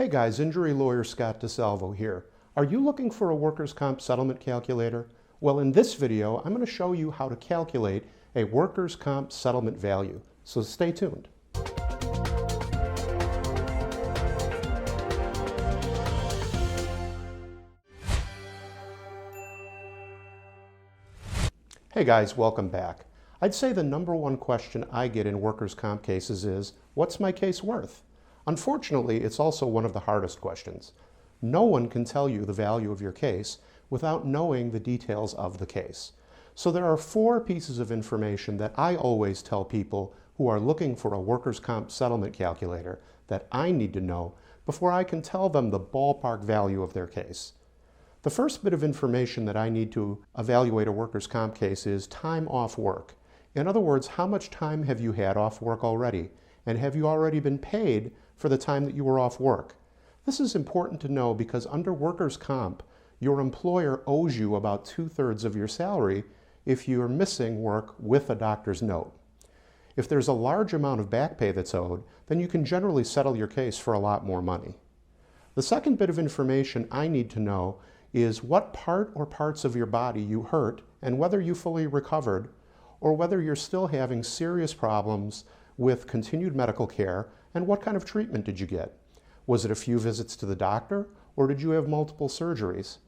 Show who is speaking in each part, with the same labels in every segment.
Speaker 1: Hey guys, injury lawyer Scott DeSalvo here. Are you looking for a workers' comp settlement calculator? Well, in this video, I'm going to show you how to calculate a workers' comp settlement value. So stay tuned. Hey guys, welcome back. I'd say the number one question I get in workers' comp cases is, what's my case worth? Unfortunately, it's also one of the hardest questions. No one can tell you the value of your case without knowing the details of the case. So there are four pieces of information that I always tell people who are looking for a workers' comp settlement calculator that I need to know before I can tell them the ballpark value of their case. The first bit of information that I need to evaluate a workers' comp case is time off work. In other words, how much time have you had off work already? And have you already been paid for the time that you were off work? This is important to know because under workers' comp, your employer owes you about 2/3 of your salary if you're missing work with a doctor's note. If there's a large amount of back pay that's owed, then you can generally settle your case for a lot more money. The second bit of information I need to know is what part or parts of your body you hurt and whether you fully recovered or whether you're still having serious problems with continued medical care, and what kind of treatment did you get? Was it a few visits to the doctor, or did you have multiple surgeries?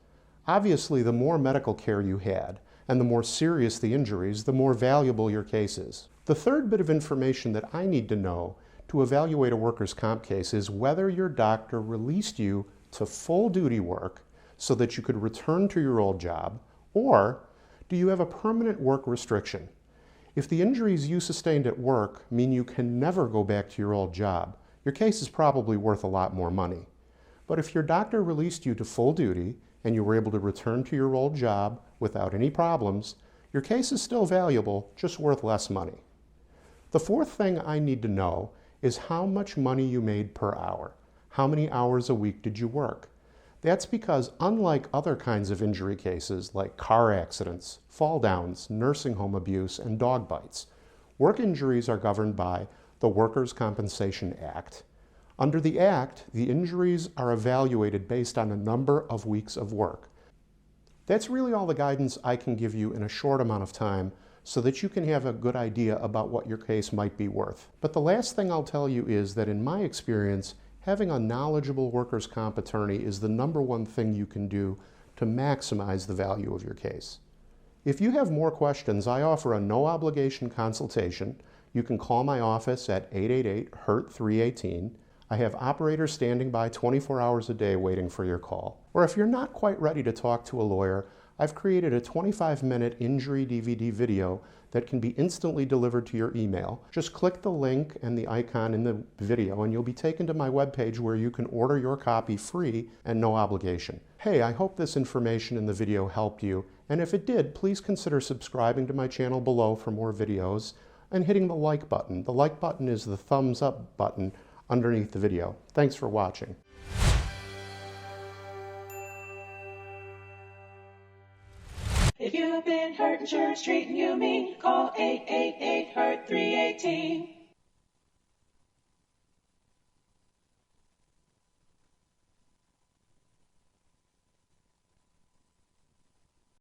Speaker 1: Obviously, the more medical care you had, and the more serious the injuries, the more valuable your case is. The third bit of information that I need to know to evaluate a workers' comp case is whether your doctor released you to full duty work so that you could return to your old job, or do you have a permanent work restriction? If the injuries you sustained at work mean you can never go back to your old job, your case is probably worth a lot more money. But if your doctor released you to full duty and you were able to return to your old job without any problems, your case is still valuable, just worth less money. The fourth thing I need to know is how much money you made per hour. How many hours a week did you work? That's because unlike other kinds of injury cases like car accidents, fall downs, nursing home abuse, and dog bites, work injuries are governed by the Workers' Compensation Act. Under the Act, the injuries are evaluated based on a number of weeks of work. That's really all the guidance I can give you in a short amount of time so that you can have a good idea about what your case might be worth. But the last thing I'll tell you is that in my experience, having a knowledgeable workers' comp attorney is the number one thing you can do to maximize the value of your case. If you have more questions, I offer a no-obligation consultation. You can call my office at 888-HURT-318. I have operators standing by 24 hours a day waiting for your call. Or if you're not quite ready to talk to a lawyer, I've created a 25-minute injury DVD video that can be instantly delivered to your email. Just click the link and the icon in the video and you'll be taken to my webpage where you can order your copy free and no obligation. Hey, I hope this information in the video helped you, and if it did, please consider subscribing to my channel below for more videos and hitting the like button. The like button is the thumbs up button underneath the video. Thanks for watching.
Speaker 2: If you've been hurt, insurance treating you mean, call 888-HURT-318.